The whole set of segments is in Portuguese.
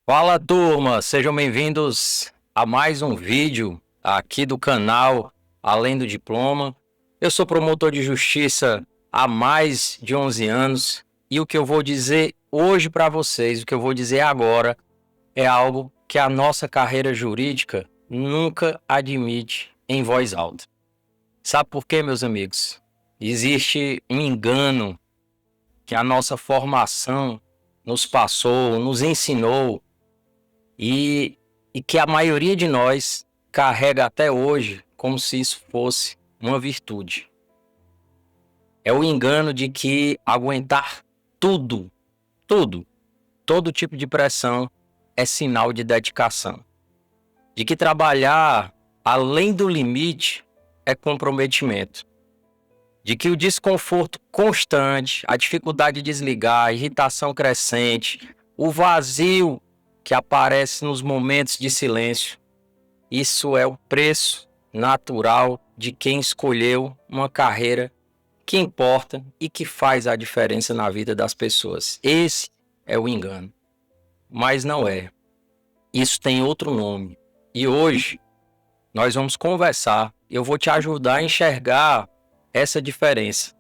Fala, turma, sejam bem-vindos a mais um vídeo aqui do canal Além do Diploma. Eu sou promotor de justiça há mais de 11 anos e o que eu vou dizer hoje para vocês, o que eu vou dizer agora, é algo que a nossa carreira jurídica nunca admite em voz alta. Sabe por quê, meus amigos? Existe um engano que a nossa formação nos passou, nos ensinou e, e que a maioria de nós carrega até hoje como se isso fosse uma virtude. É o engano de que aguentar tudo, tudo, todo tipo de pressão é sinal de dedicação. De que trabalhar além do limite é comprometimento. De que o desconforto constante, a dificuldade de desligar, a irritação crescente, o vazio que aparece nos momentos de silêncio, isso é o preço natural de quem escolheu uma carreira que importa e que faz a diferença na vida das pessoas. Esse é o engano, mas não é. Isso tem outro nome. E hoje nós vamos conversar. Eu vou te ajudar a enxergar essa diferença.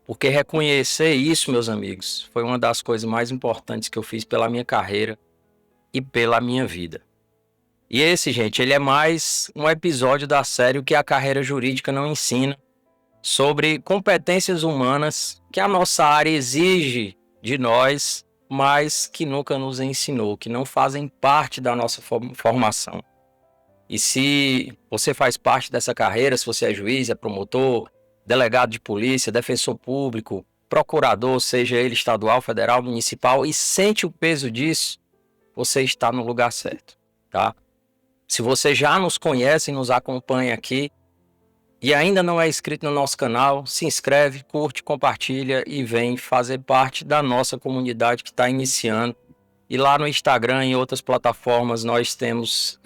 Porque reconhecer isso, meus amigos, foi uma das coisas mais importantes que eu fiz pela minha carreira e pela minha vida. E esse, gente, ele é mais um episódio da série O que a Carreira Jurídica Não Ensina, sobre competências humanas que a nossa área exige de nós, mas que nunca nos ensinou, que não fazem parte da nossa formação. E se você faz parte dessa carreira, se você é juiz, é promotor, delegado de polícia, defensor público, procurador, seja ele estadual, federal, municipal, e sente o peso disso, você está no lugar certo, tá? Se você já nos conhece e nos acompanha aqui e ainda não é inscrito no nosso canal, se inscreve, curte, compartilha e vem fazer parte da nossa comunidade que está iniciando. E lá no Instagram e em outras plataformas nós temos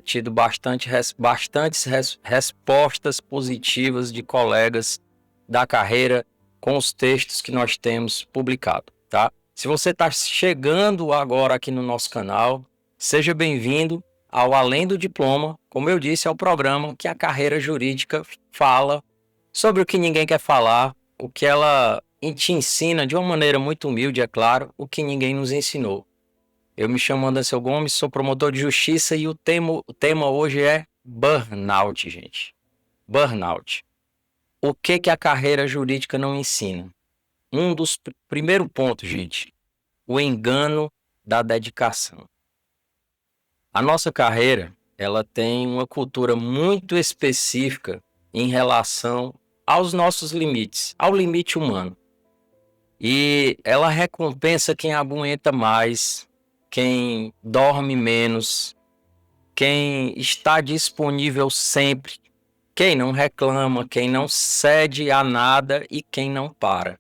tido bastantes respostas positivas de colegas da carreira com os textos que nós temos publicado, tá? Se você está chegando agora aqui no nosso canal, seja bem-vindo ao Além do Diploma. Como eu disse, é o programa que a carreira jurídica fala sobre o que ninguém quer falar, o que ela te ensina de uma maneira muito humilde, é claro, o que ninguém nos ensinou. Eu me chamo Anderson Gomes, sou promotor de justiça e o tema hoje é burnout, gente. Burnout. O que a carreira jurídica não ensina? Um dos primeiros pontos, gente, o engano da dedicação. A nossa carreira, ela tem uma cultura muito específica em relação aos nossos limites, ao limite humano. E ela recompensa quem aguenta mais, quem dorme menos, quem está disponível sempre, quem não reclama, quem não cede a nada e quem não para.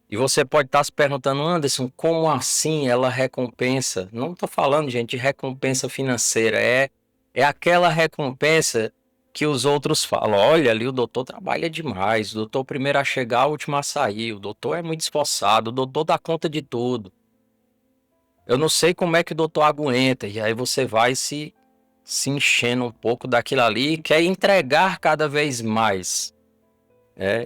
E você pode estar se perguntando, Anderson, como assim ela recompensa? Não estou falando, gente, de recompensa financeira, é aquela recompensa que os outros falam. Olha, ali o doutor trabalha demais, o doutor primeiro a chegar, o último a sair, o doutor é muito esforçado, o doutor dá conta de tudo. Eu não sei como é que o doutor aguenta, e aí você vai se enchendo um pouco daquilo ali e quer entregar cada vez mais.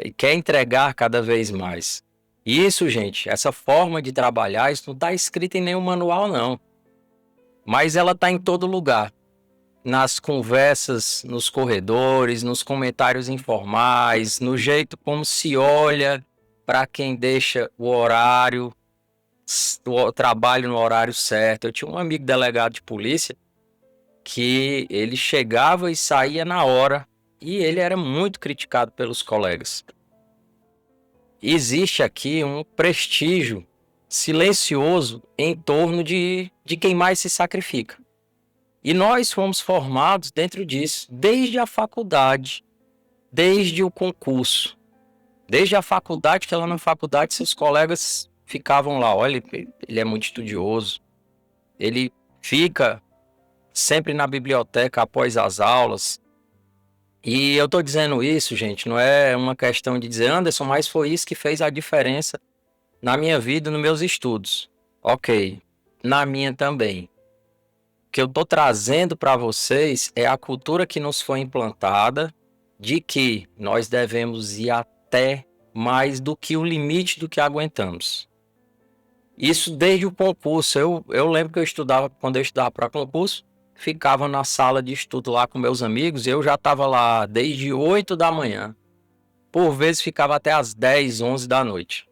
E quer entregar cada vez mais. Isso, gente, essa forma de trabalhar, isso não está escrito em nenhum manual, não. Mas ela está em todo lugar. Nas conversas, nos corredores, nos comentários informais, no jeito como se olha para quem deixa o trabalho no horário certo. Eu tinha um amigo delegado de polícia que ele chegava e saía na hora e ele era muito criticado pelos colegas. Existe aqui um prestígio silencioso em torno de quem mais se sacrifica. E nós fomos formados dentro disso, desde a faculdade, desde o concurso. Desde a faculdade, que lá na faculdade seus colegas ficavam lá, olha, ele é muito estudioso, ele fica sempre na biblioteca após as aulas. E eu tô dizendo isso, gente, não é uma questão de dizer, Anderson, mas foi isso que fez a diferença na minha vida, nos meus estudos. Ok, na minha também. O que eu estou trazendo para vocês é a cultura que nos foi implantada de que nós devemos ir até mais do que o limite do que aguentamos. Isso desde o concurso. Eu lembro que quando eu estudava para concurso, ficava na sala de estudo lá com meus amigos, e eu já estava lá desde 8 da manhã. Por vezes ficava até às 10, 11 da noite.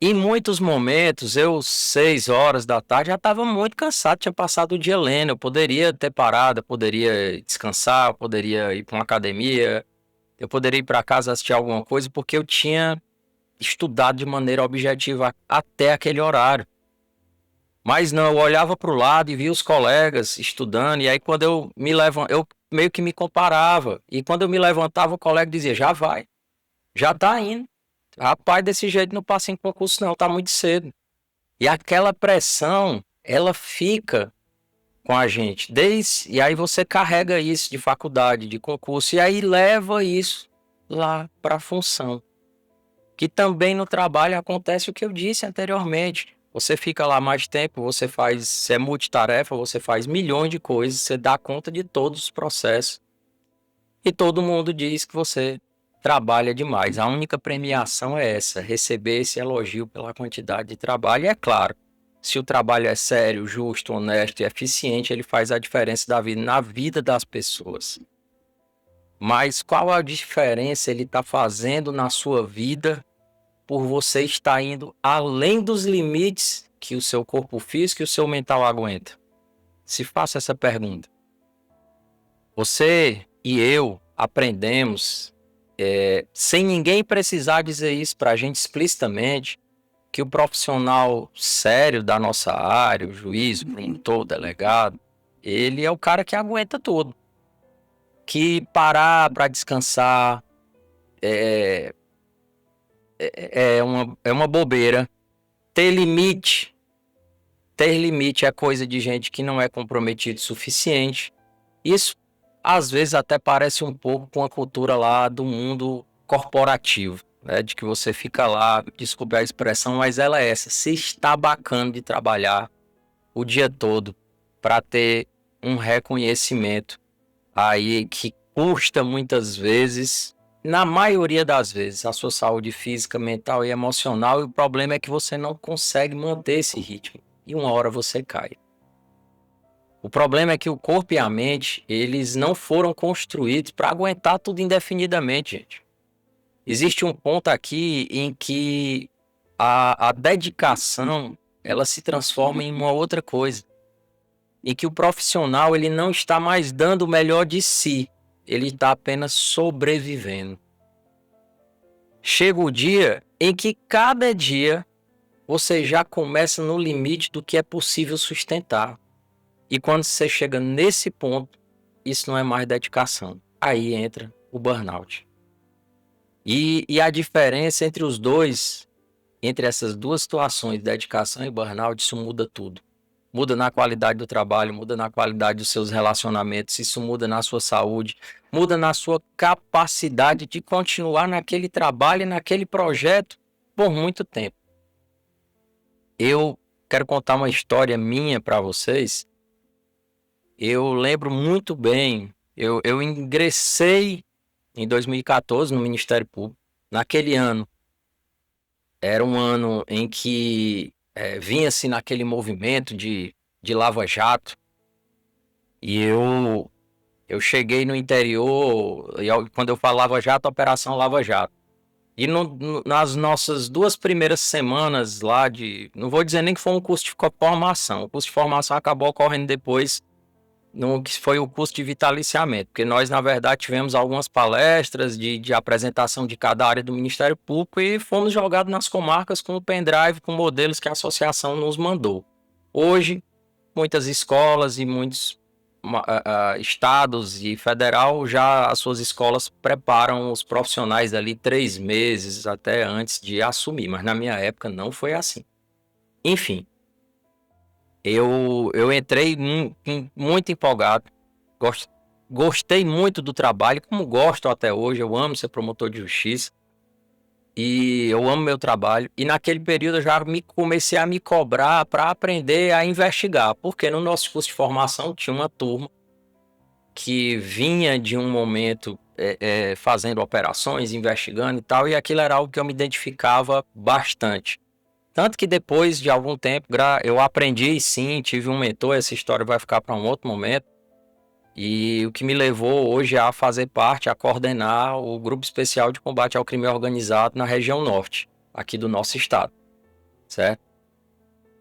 Em muitos momentos, 6 horas da tarde, já estava muito cansado, tinha passado o dia lendo. Eu poderia ter parado, eu poderia descansar, eu poderia ir para uma academia, eu poderia ir para casa assistir alguma coisa, porque eu tinha estudado de maneira objetiva até aquele horário. Mas não, eu olhava para o lado e via os colegas estudando, e aí quando eu me levantava, eu meio que me comparava. E quando eu me levantava, o colega dizia, já vai, já tá indo. Rapaz, desse jeito não passa em concurso não, tá muito cedo. E aquela pressão, ela fica com a gente. E aí você carrega isso de faculdade, de concurso, e aí leva isso lá para a função. Que também no trabalho acontece o que eu disse anteriormente. Você fica lá mais tempo, você é multitarefa, você faz milhões de coisas, você dá conta de todos os processos. E todo mundo diz que você trabalha demais. A única premiação é essa, receber esse elogio pela quantidade de trabalho. E é claro, se o trabalho é sério, justo, honesto e eficiente, ele faz a diferença na vida das pessoas. Mas qual a diferença ele está fazendo na sua vida por você estar indo além dos limites que o seu corpo físico e o seu mental aguenta? Se faça essa pergunta. Você e eu aprendemos, sem ninguém precisar dizer isso para a gente explicitamente, que o profissional sério da nossa área, o juiz, o promotor, o delegado, ele é o cara que aguenta tudo. Que parar para descansar é uma bobeira. Ter limite é coisa de gente que não é comprometido o suficiente. Isso, às vezes, até parece um pouco com a cultura lá do mundo corporativo, né? De que você fica lá, desculpe a expressão, mas ela é essa. Se está bacana de trabalhar o dia todo para ter um reconhecimento aí que custa muitas vezes, na maioria das vezes, a sua saúde física, mental e emocional, e o problema é que você não consegue manter esse ritmo. E uma hora você cai. O problema é que o corpo e a mente, eles não foram construídos para aguentar tudo indefinidamente, gente. Existe um ponto aqui em que a dedicação, ela se transforma em uma outra coisa. Em que o profissional, ele não está mais dando o melhor de si. Ele está apenas sobrevivendo. Chega o dia em que cada dia você já começa no limite do que é possível sustentar. E quando você chega nesse ponto, isso não é mais dedicação. Aí entra o burnout. E a diferença entre os dois, entre essas duas situações, dedicação e burnout, isso muda tudo. Muda na qualidade do trabalho, muda na qualidade dos seus relacionamentos, isso muda na sua saúde, muda na sua capacidade de continuar naquele trabalho, naquele projeto por muito tempo. Eu quero contar uma história minha para vocês. Eu lembro muito bem, eu ingressei em 2014 no Ministério Público. Naquele ano, era um ano em que vinha-se naquele movimento de Lava Jato. E eu cheguei no interior, e quando eu falo Lava Jato, Operação Lava Jato. E nas nossas 2 primeiras semanas lá não vou dizer nem que foi um curso de formação. O curso de formação acabou ocorrendo depois, no que foi o curso de vitaliciamento. Porque nós, na verdade, tivemos algumas palestras de apresentação de cada área do Ministério Público e fomos jogados nas comarcas com o pendrive, com modelos que a associação nos mandou. Hoje, muitas escolas e muitos estados e federal, já as suas escolas preparam os profissionais ali 3 meses até antes de assumir, mas na minha época não foi assim. Enfim, eu entrei muito empolgado, gostei muito do trabalho, como gosto até hoje, eu amo ser promotor de justiça. e eu amo meu trabalho. E naquele período eu já comecei a me cobrar para aprender a investigar, porque no nosso curso de formação tinha uma turma que vinha de um momento fazendo operações, investigando e tal, e aquilo era algo que eu me identificava bastante. Tanto que depois de algum tempo eu aprendi, sim, tive um mentor, essa história vai ficar para um outro momento, e o que me levou hoje a fazer parte, a coordenar o Grupo Especial de Combate ao Crime Organizado na região norte, aqui do nosso estado, certo?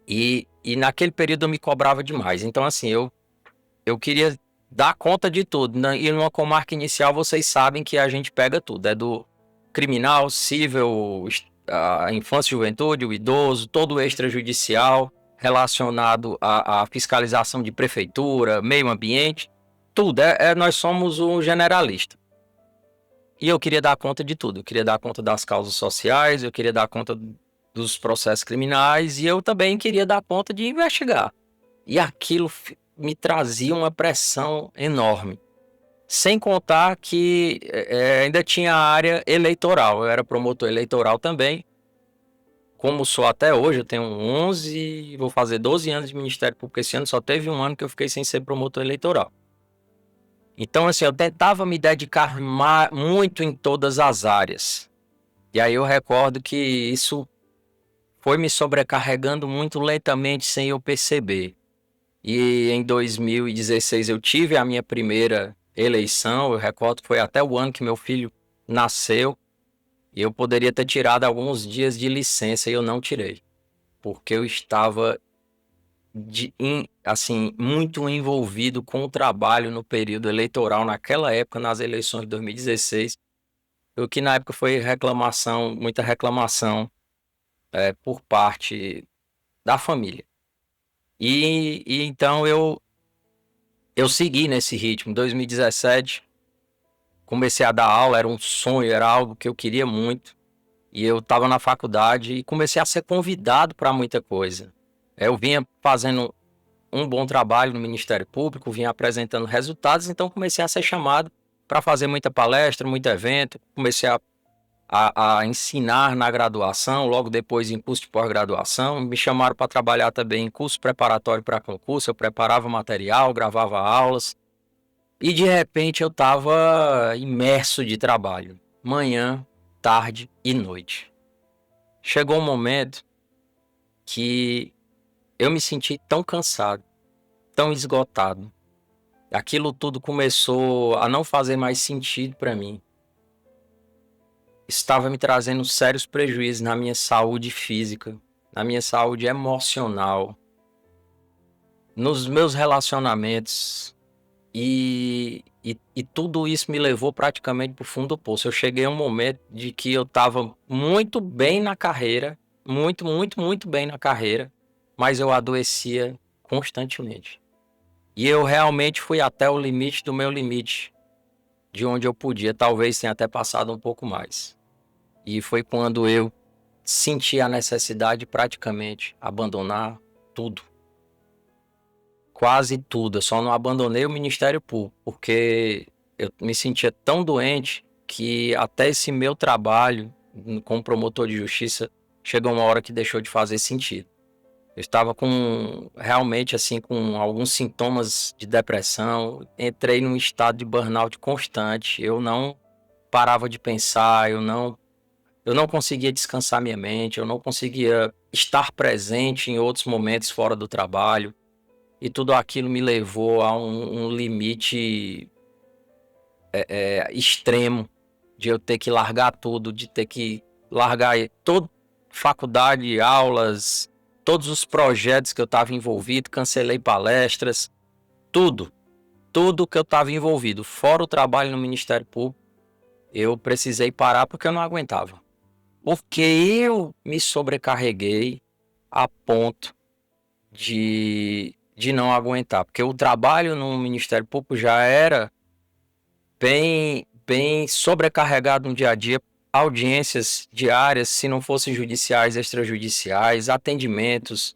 E naquele período eu me cobrava demais. Então, assim, eu queria dar conta de tudo. E numa comarca inicial, vocês sabem que a gente pega tudo. É do criminal, civil, a infância e juventude, o idoso, todo o extrajudicial relacionado à fiscalização de prefeitura, meio ambiente, tudo. Nós somos um generalista. E eu queria dar conta de tudo. Eu queria dar conta das causas sociais, eu queria dar conta dos processos criminais e eu também queria dar conta de investigar. E aquilo me trazia uma pressão enorme. Sem contar que ainda tinha a área eleitoral. Eu era promotor eleitoral também. Como sou até hoje, eu tenho 11, vou fazer 12 anos de Ministério Público esse ano. Só teve um ano que eu fiquei sem ser promotor eleitoral. Então, assim, eu tentava me dedicar muito em todas as áreas. E aí eu recordo que isso foi me sobrecarregando muito lentamente sem eu perceber. E em 2016 eu tive a minha primeira eleição. Eu recordo que foi até o ano que meu filho nasceu. E eu poderia ter tirado alguns dias de licença e eu não tirei. Porque eu estava assim, muito envolvido com o trabalho no período eleitoral, naquela época, nas eleições de 2016. O que na época foi reclamação, muita reclamação por parte da família. E então eu segui nesse ritmo. Em 2017, comecei a dar aula, era um sonho, era algo que eu queria muito. E eu estava na faculdade e comecei a ser convidado para muita coisa. Eu vinha fazendo um bom trabalho no Ministério Público, vinha apresentando resultados, então comecei a ser chamado para fazer muita palestra, muito evento. Comecei a ensinar na graduação, logo depois em curso de pós-graduação. Me chamaram para trabalhar também em curso preparatório para concurso. Eu preparava material, gravava aulas. E de repente eu estava imerso de trabalho, manhã, tarde e noite. Chegou um momento que eu me senti tão cansado, tão esgotado. Aquilo tudo começou a não fazer mais sentido para mim. Estava me trazendo sérios prejuízos na minha saúde física, na minha saúde emocional, nos meus relacionamentos. E tudo isso me levou praticamente para o fundo do poço. Eu cheguei a um momento de que eu estava muito bem na carreira, muito, muito, muito bem na carreira, mas eu adoecia constantemente. E eu realmente fui até o limite do meu limite, de onde eu podia, talvez tenha até passado um pouco mais. E foi quando eu senti a necessidade de praticamente abandonar tudo. Quase tudo. Eu só não abandonei o Ministério Público, porque eu me sentia tão doente que até esse meu trabalho como promotor de justiça chegou uma hora que deixou de fazer sentido. Eu estava realmente assim, com alguns sintomas de depressão, entrei num estado de burnout constante, eu não parava de pensar, eu não conseguia descansar minha mente, eu não conseguia estar presente em outros momentos fora do trabalho, e tudo aquilo me levou a um limite extremo, de eu ter que largar tudo, de ter que largar toda faculdade, aulas, todos os projetos que eu estava envolvido, cancelei palestras, tudo que eu estava envolvido, fora o trabalho no Ministério Público, eu precisei parar porque eu não aguentava. Porque eu me sobrecarreguei a ponto de não aguentar. Porque o trabalho no Ministério Público já era bem sobrecarregado no dia a dia, audiências diárias, se não fossem judiciais, extrajudiciais, atendimentos,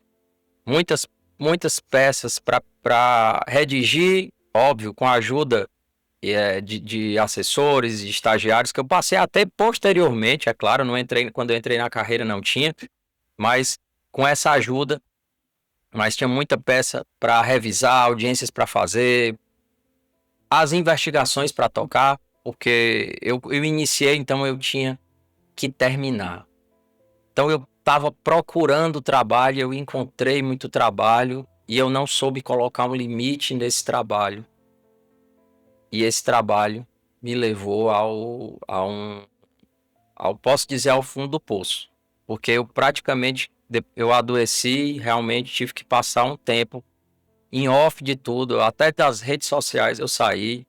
muitas peças para redigir, óbvio, com a ajuda de assessores, de estagiários, que eu passei até posteriormente, é claro, não entrei, quando eu entrei na carreira não tinha, mas com essa ajuda, mas tinha muita peça para revisar, audiências para fazer, as investigações para tocar, porque eu iniciei, então eu tinha que terminar. Então eu estava procurando trabalho, eu encontrei muito trabalho e eu não soube colocar um limite nesse trabalho. E esse trabalho me levou posso dizer, ao fundo do poço. Porque eu praticamente, eu adoeci, realmente tive que passar um tempo em off de tudo, até das redes sociais eu saí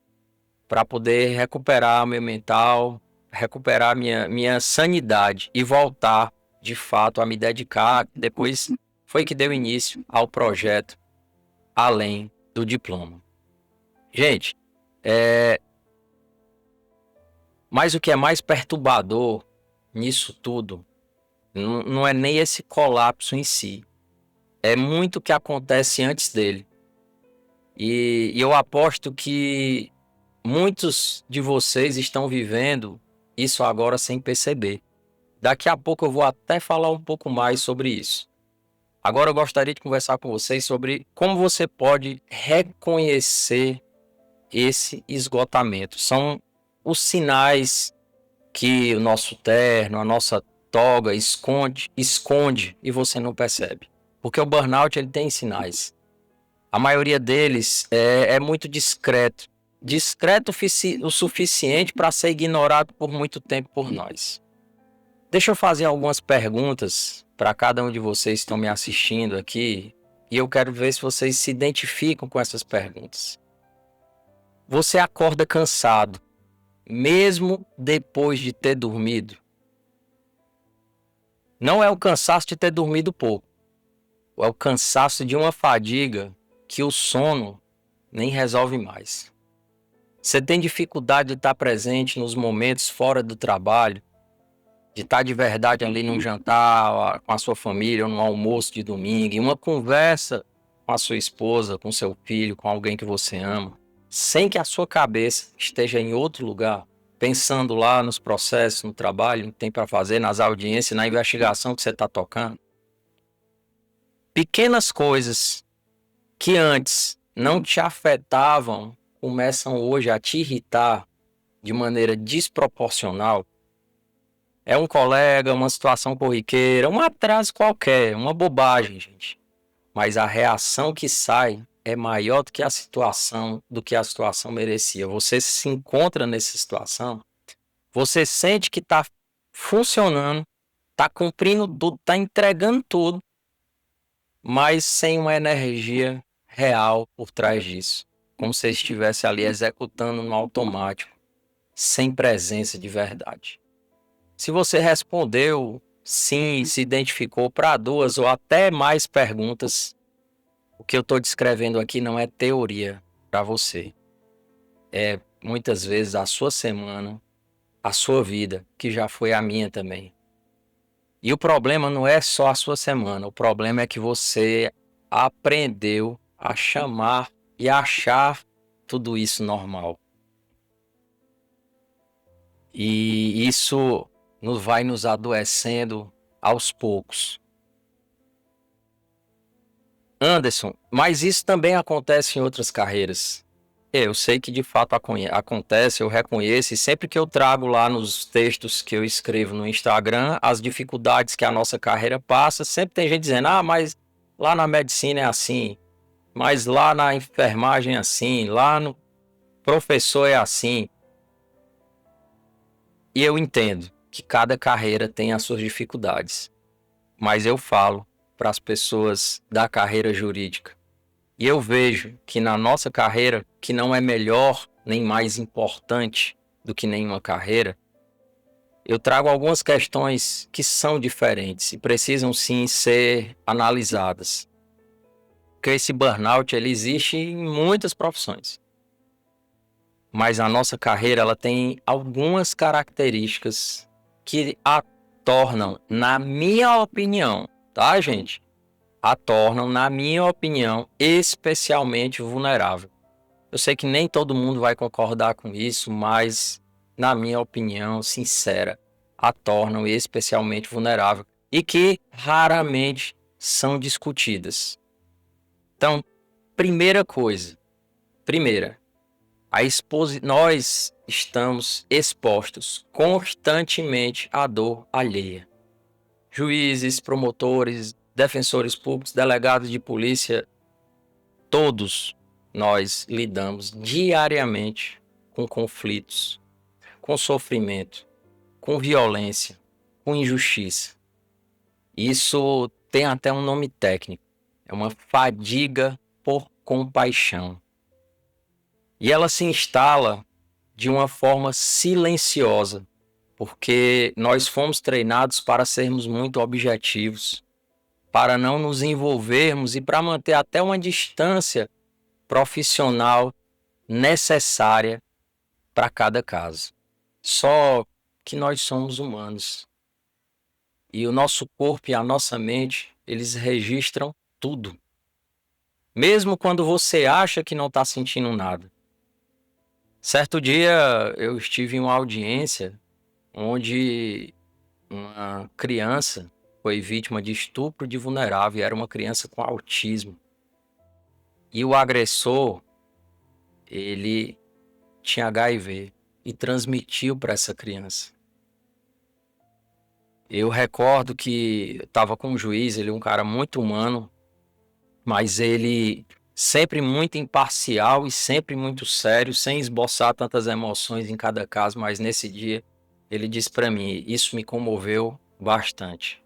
para poder recuperar meu mental, recuperar minha sanidade e voltar, de fato, a me dedicar. Depois foi que deu início ao projeto Além do Diploma. Gente, mas o que é mais perturbador nisso tudo não é nem esse colapso em si. É muito o que acontece antes dele. E eu aposto que muitos de vocês estão vivendo isso agora sem perceber. Daqui a pouco eu vou até falar um pouco mais sobre isso. Agora eu gostaria de conversar com vocês sobre como você pode reconhecer esse esgotamento. São os sinais que o nosso terno, a nossa toga esconde e você não percebe. Porque o burnout ele tem sinais. A maioria deles é muito discreto. Discreto o suficiente para ser ignorado por muito tempo por nós. Deixa eu fazer algumas perguntas para cada um de vocês que estão me assistindo aqui e eu quero ver se vocês se identificam com essas perguntas. Você acorda cansado, mesmo depois de ter dormido? Não é o cansaço de ter dormido pouco, é o cansaço de uma fadiga que o sono nem resolve mais. Você tem dificuldade de estar presente nos momentos fora do trabalho, de estar de verdade ali num jantar com a sua família, ou num almoço de domingo, em uma conversa com a sua esposa, com seu filho, com alguém que você ama, sem que a sua cabeça esteja em outro lugar, pensando lá nos processos, no trabalho, no que tem para fazer, nas audiências, na investigação que você está tocando. Pequenas coisas que antes não te afetavam começam hoje a te irritar de maneira desproporcional. É um colega, uma situação corriqueira, um atraso qualquer, uma bobagem, gente. Mas a reação que sai é maior do que a situação merecia. Você se encontra nessa situação, você sente que está funcionando, está cumprindo tudo, está entregando tudo, mas sem uma energia real por trás disso. Como se estivesse ali executando no automático, sem presença de verdade. Se você respondeu sim, se identificou para 2 ou até mais perguntas, o que eu estou descrevendo aqui não é teoria para você. É muitas vezes a sua semana, a sua vida, que já foi a minha também. E o problema não é só a sua semana, o problema é que você aprendeu a chamar e achar tudo isso normal. E isso vai nos adoecendo aos poucos. Anderson, mas isso também acontece em outras carreiras. Eu sei que de fato acontece, eu reconheço, e sempre que eu trago lá nos textos que eu escrevo no Instagram, as dificuldades que a nossa carreira passa, sempre tem gente dizendo, mas lá na medicina é assim, mas lá na enfermagem é assim, lá no professor é assim. E eu entendo que cada carreira tem as suas dificuldades, mas eu falo para as pessoas da carreira jurídica, e eu vejo que na nossa carreira, que não é melhor nem mais importante do que nenhuma carreira, eu trago algumas questões que são diferentes e precisam sim ser analisadas. Porque esse burnout ele existe em muitas profissões. Mas a nossa carreira ela tem algumas características que a tornam, na minha opinião, tá, gente? A tornam, na minha opinião, especialmente vulnerável. Eu sei que nem todo mundo vai concordar com isso, mas, na minha opinião sincera, a tornam especialmente vulnerável e que raramente são discutidas. Então, primeira, nós estamos expostos constantemente à dor alheia. Juízes, promotores, defensores públicos, delegados de polícia, todos nós lidamos diariamente com conflitos, com sofrimento, com violência, com injustiça. Isso tem até um nome técnico, é uma fadiga por compaixão. E ela se instala de uma forma silenciosa, porque nós fomos treinados para sermos muito objetivos, para não nos envolvermos e para manter até uma distância profissional necessária para cada caso. Só que nós somos humanos. E o nosso corpo e a nossa mente, eles registram tudo. Mesmo quando você acha que não está sentindo nada. Certo dia eu estive em uma audiência onde uma criança foi vítima de estupro de vulnerável, era uma criança com autismo. E o agressor, ele tinha HIV e transmitiu para essa criança. Eu recordo que estava com um juiz, ele é um cara muito humano, mas ele sempre muito imparcial e sempre muito sério, sem esboçar tantas emoções em cada caso, mas nesse dia ele disse para mim, isso me comoveu bastante.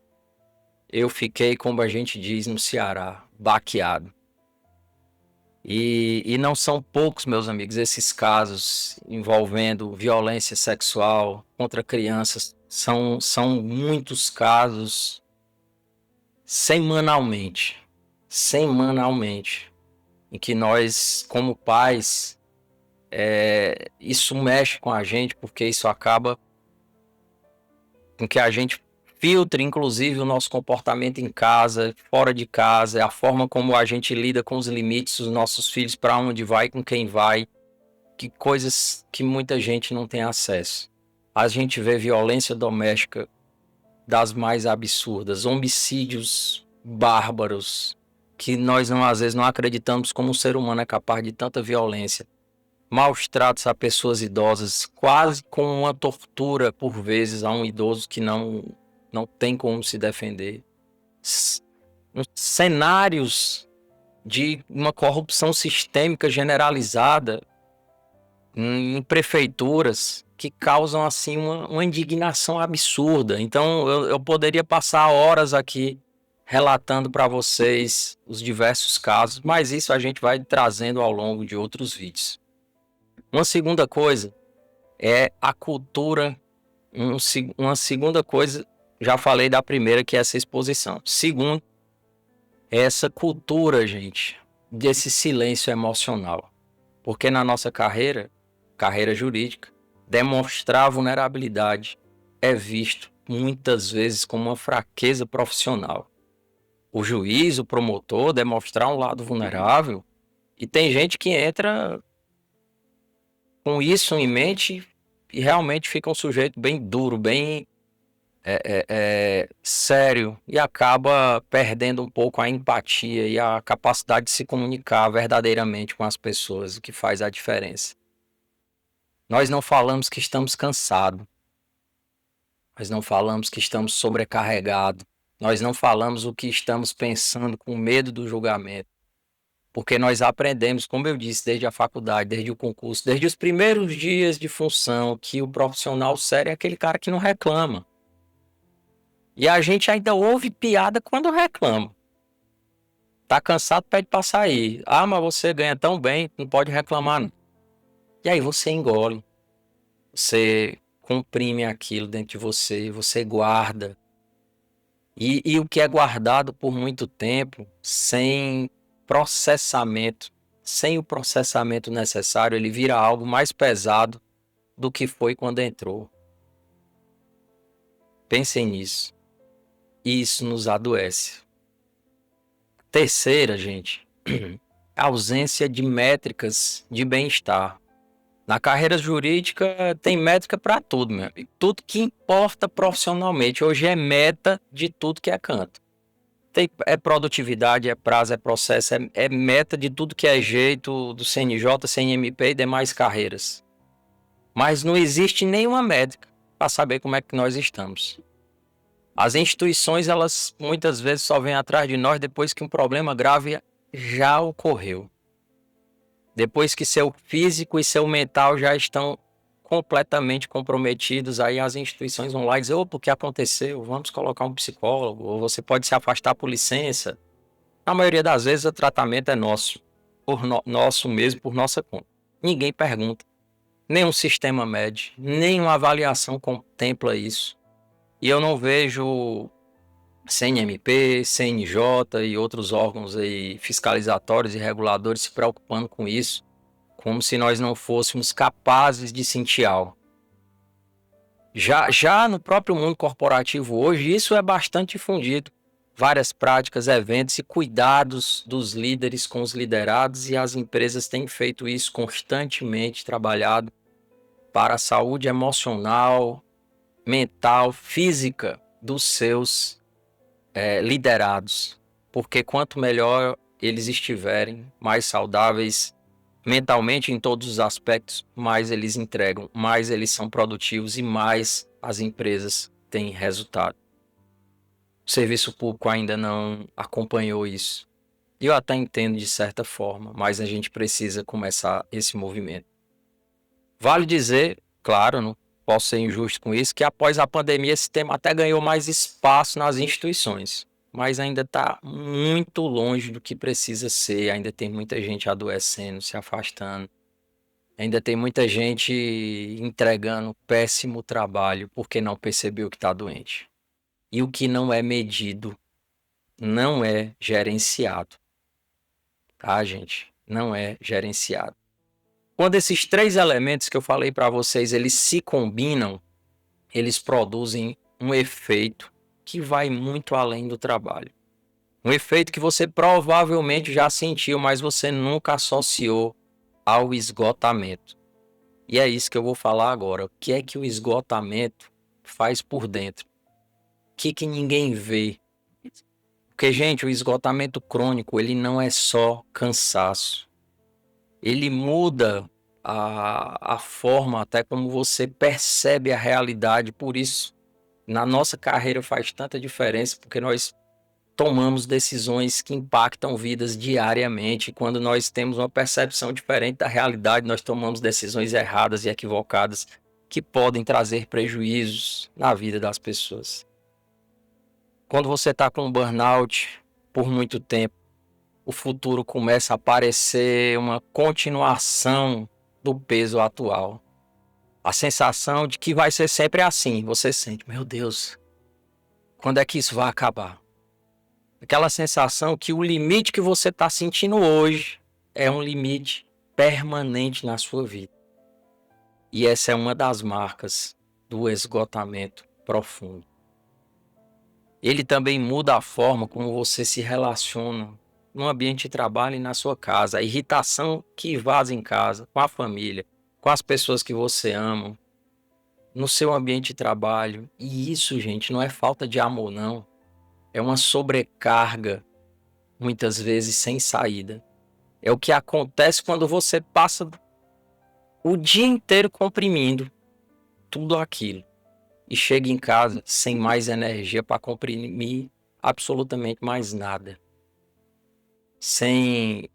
Eu fiquei, como a gente diz no Ceará, baqueado. E não são poucos, meus amigos, esses casos envolvendo violência sexual contra crianças. São muitos casos semanalmente, em que nós, como pais, isso mexe com a gente, porque isso acaba com que a gente filtre, inclusive, o nosso comportamento em casa, fora de casa, a forma como a gente lida com os limites dos nossos filhos, para onde vai, com quem vai, que coisas que muita gente não tem acesso. A gente vê violência doméstica das mais absurdas, homicídios bárbaros, que nós não, às vezes não acreditamos como um ser humano é capaz de tanta violência. Maus tratos a pessoas idosas, quase com uma tortura por vezes a um idoso que não tem como se defender. Cenários de uma corrupção sistêmica generalizada em prefeituras que causam assim uma indignação absurda. Então eu poderia passar horas aqui relatando para vocês os diversos casos, mas isso a gente vai trazendo ao longo de outros vídeos. Uma segunda coisa é a cultura. Uma segunda coisa, já falei da primeira, que é essa exposição. Segundo, é essa cultura, gente, desse silêncio emocional. Porque na nossa carreira jurídica, demonstrar vulnerabilidade é visto muitas vezes como uma fraqueza profissional. O juiz, o promotor, demonstrar um lado vulnerável, e tem gente que entra com isso em mente e realmente fica um sujeito bem duro, bem sério, e acaba perdendo um pouco a empatia e a capacidade de se comunicar verdadeiramente com as pessoas, o que faz a diferença. Nós não falamos que estamos cansados, nós não falamos que estamos sobrecarregados, nós não falamos o que estamos pensando com medo do julgamento. Porque nós aprendemos, como eu disse, desde a faculdade, desde o concurso, desde os primeiros dias de função, que o profissional sério é aquele cara que não reclama. E a gente ainda ouve piada quando reclama. Tá cansado, pede pra sair. Ah, mas você ganha tão bem, não pode reclamar não. E aí você engole. Você comprime aquilo dentro de você, você guarda. E o que é guardado por muito tempo, sem processamento, sem o processamento necessário, ele vira algo mais pesado do que foi quando entrou. Pensem nisso. Isso nos adoece. Terceira, gente, a ausência de métricas de bem-estar. Na carreira jurídica tem métrica para tudo, meu amigo. Tudo que importa profissionalmente. Hoje é meta de tudo que é canto. É produtividade, é prazo, é processo, é meta de tudo que é jeito do CNJ, CNMP e demais carreiras. Mas não existe nenhuma métrica para saber como é que nós estamos. As instituições, elas muitas vezes só vêm atrás de nós depois que um problema grave já ocorreu. Depois que seu físico e seu mental já estão completamente comprometidos, aí as instituições vão lá e dizer, opa, o que aconteceu? Vamos colocar um psicólogo, ou você pode se afastar por licença. Na maioria das vezes o tratamento é nosso, nosso mesmo, por nossa conta. Ninguém pergunta, nenhum sistema mede, nenhuma avaliação contempla isso. E eu não vejo CNMP, CNJ e outros órgãos aí fiscalizatórios e reguladores se preocupando com isso, como se nós não fôssemos capazes de sentir algo. Já no próprio mundo corporativo hoje, isso é bastante difundido. Várias práticas, eventos e cuidados dos líderes com os liderados, e as empresas têm feito isso constantemente, trabalhado para a saúde emocional, mental, física dos seus liderados. Porque quanto melhor eles estiverem, mais saudáveis mentalmente em todos os aspectos, mais eles entregam, mais eles são produtivos e mais as empresas têm resultado. O serviço público ainda não acompanhou isso. Eu até entendo de certa forma, mas a gente precisa começar esse movimento. Vale dizer, claro, não posso ser injusto com isso, que após a pandemia esse tema até ganhou mais espaço nas instituições, mas ainda está muito longe do que precisa ser. Ainda tem muita gente adoecendo, se afastando. Ainda tem muita gente entregando péssimo trabalho porque não percebeu que está doente. E o que não é medido não é gerenciado. Tá, gente? Não é gerenciado. Quando esses três elementos que eu falei para vocês, eles se combinam, eles produzem um efeito que vai muito além do trabalho. Um efeito que você provavelmente já sentiu, mas você nunca associou ao esgotamento. E é isso que eu vou falar agora. O que é que o esgotamento faz por dentro? O que ninguém vê? Porque, gente, o esgotamento crônico, ele não é só cansaço. Ele muda a forma até como você percebe a realidade. Por isso, na nossa carreira faz tanta diferença, porque nós tomamos decisões que impactam vidas diariamente. Quando nós temos uma percepção diferente da realidade, nós tomamos decisões erradas e equivocadas que podem trazer prejuízos na vida das pessoas. Quando você está com um burnout por muito tempo, o futuro começa a parecer uma continuação do peso atual. A sensação de que vai ser sempre assim. Você sente, meu Deus, quando é que isso vai acabar? Aquela sensação que o limite que você está sentindo hoje é um limite permanente na sua vida. E essa é uma das marcas do esgotamento profundo. Ele também muda a forma como você se relaciona no ambiente de trabalho e na sua casa. A irritação que vaza em casa, com a família, com as pessoas que você ama, no seu ambiente de trabalho. E isso, gente, não é falta de amor, não. É uma sobrecarga, muitas vezes sem saída. É o que acontece quando você passa o dia inteiro comprimindo tudo aquilo e chega em casa sem mais energia para comprimir absolutamente mais nada. Sem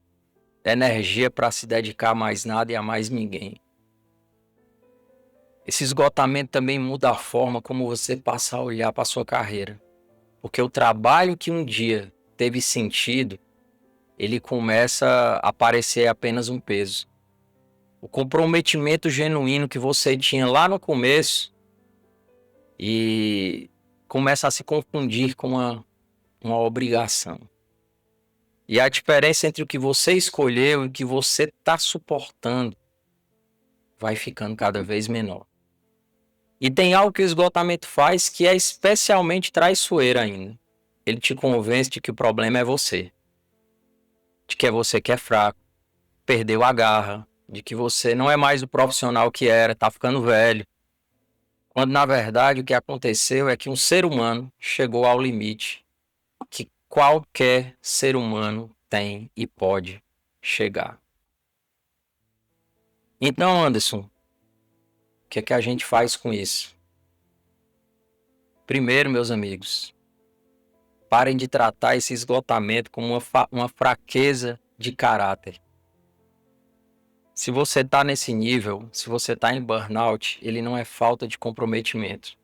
energia para se dedicar a mais nada e a mais ninguém. Esse esgotamento também muda a forma como você passa a olhar para a sua carreira. Porque o trabalho que um dia teve sentido, ele começa a parecer apenas um peso. O comprometimento genuíno que você tinha lá no começo e começa a se confundir com uma obrigação. E a diferença entre o que você escolheu e o que você está suportando vai ficando cada vez menor. E tem algo que o esgotamento faz que é especialmente traiçoeiro ainda. Ele te convence de que o problema é você. de que é você que é fraco, perdeu a garra, de que você não é mais o profissional que era, tá ficando velho. Quando na verdade o que aconteceu é que um ser humano chegou ao limite que qualquer ser humano tem e pode chegar. Então, Anderson, o que é que a gente faz com isso? Primeiro, meus amigos, parem de tratar esse esgotamento como uma fraqueza de caráter. Se você está nesse nível, se você está em burnout, ele não é falta de comprometimento.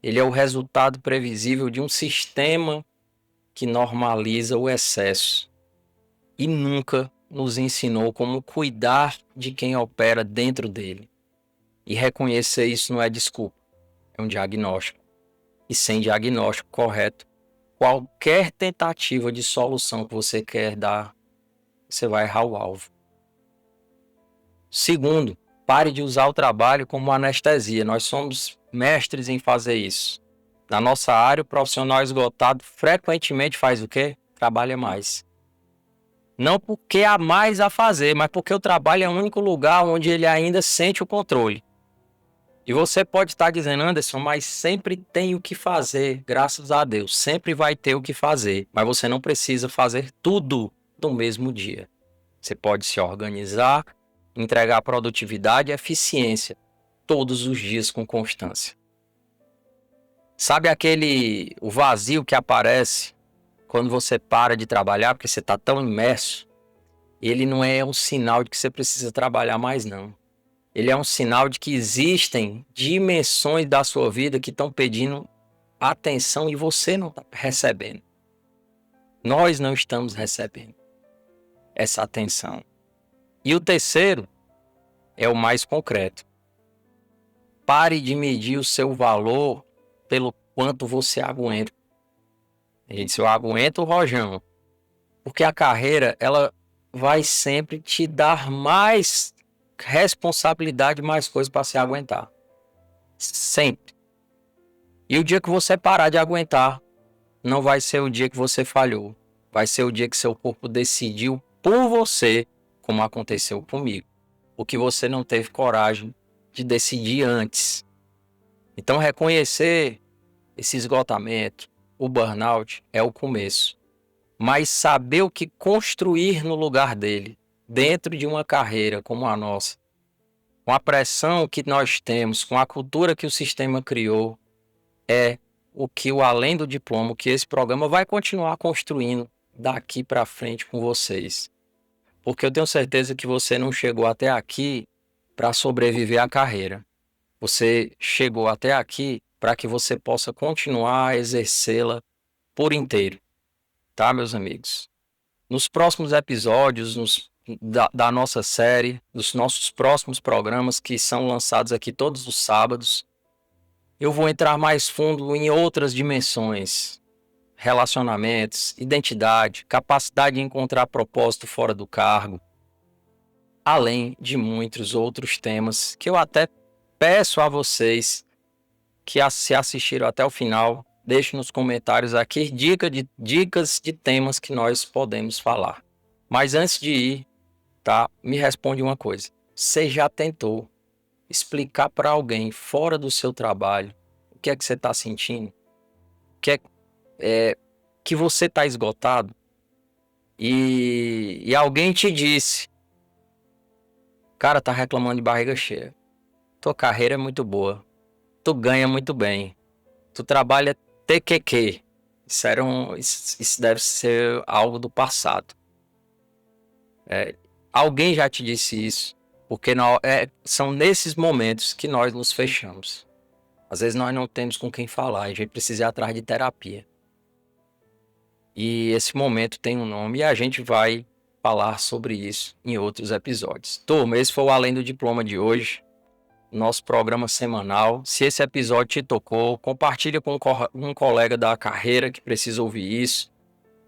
Ele é o resultado previsível de um sistema que normaliza o excesso e nunca nos ensinou como cuidar de quem opera dentro dele. E reconhecer isso não é desculpa, é um diagnóstico. E sem diagnóstico correto, qualquer tentativa de solução que você quer dar, você vai errar o alvo. Segundo, pare de usar o trabalho como anestesia. Nós somos mestres em fazer isso. Na nossa área, o profissional esgotado frequentemente faz o quê? Trabalha mais. Não porque há mais a fazer, mas porque o trabalho é o único lugar onde ele ainda sente o controle. E você pode estar dizendo, Anderson, mas sempre tem o que fazer, graças a Deus. Sempre vai ter o que fazer, mas você não precisa fazer tudo no mesmo dia. Você pode se organizar, entregar produtividade e eficiência todos os dias com constância. Sabe o vazio que aparece quando você para de trabalhar porque você está tão imerso? Ele não é um sinal de que você precisa trabalhar mais, não. Ele é um sinal de que existem dimensões da sua vida que estão pedindo atenção e você não está recebendo. Nós não estamos recebendo essa atenção. E o terceiro é o mais concreto. Pare de medir o seu valor pelo quanto você aguenta. Ele disse, eu aguento o rojão. Porque a carreira, ela vai sempre te dar mais responsabilidade, mais coisas para se aguentar. Sempre. E o dia que você parar de aguentar, não vai ser o dia que você falhou. Vai ser o dia que seu corpo decidiu por você, como aconteceu comigo. O que você não teve coragem de decidir antes. Então, reconhecer esse esgotamento, o burnout, é o começo. Mas saber o que construir no lugar dele, dentro de uma carreira como a nossa, com a pressão que nós temos, com a cultura que o sistema criou, é o que o Além do Diploma, que esse programa vai continuar construindo daqui para frente com vocês. Porque eu tenho certeza que você não chegou até aqui para sobreviver à carreira. Você chegou até aqui para que você possa continuar a exercê-la por inteiro. Tá, meus amigos? Nos próximos episódios da nossa série, dos nossos próximos programas que são lançados aqui todos os sábados, eu vou entrar mais fundo em outras dimensões, relacionamentos, identidade, capacidade de encontrar propósito fora do cargo, além de muitos outros temas que eu até peço a vocês que se assistiram até o final, deixe nos comentários aqui dicas de temas que nós podemos falar. Mas antes de ir, tá? Me responde uma coisa. Você já tentou explicar para alguém fora do seu trabalho o que é que você está sentindo? Que você está esgotado? E alguém te disse, cara, tá reclamando de barriga cheia. Tua carreira é muito boa. Tu ganha muito bem. Tu trabalha TQQ. Isso deve ser algo do passado. Alguém já te disse isso. Porque são nesses momentos que nós nos fechamos. Às vezes nós não temos com quem falar. A gente precisa ir atrás de terapia. E esse momento tem um nome. E a gente vai falar sobre isso em outros episódios. Turma, esse foi o Além do Diploma de hoje. Nosso programa semanal. Se esse episódio te tocou, compartilha com um colega da carreira que precisa ouvir isso.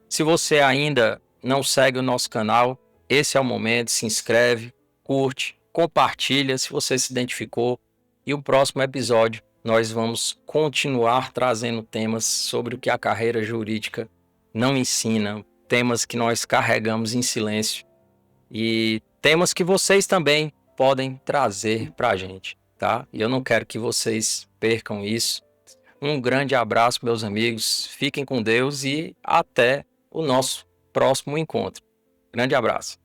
Se você ainda não segue o nosso canal, esse é o momento, se inscreve, curte, compartilha se você se identificou. E o próximo episódio nós vamos continuar trazendo temas sobre o que a carreira jurídica não ensina, temas que nós carregamos em silêncio e temas que vocês também podem trazer para a gente, tá? E eu não quero que vocês percam isso. Um grande abraço, meus amigos. Fiquem com Deus e até o nosso próximo encontro. Grande abraço.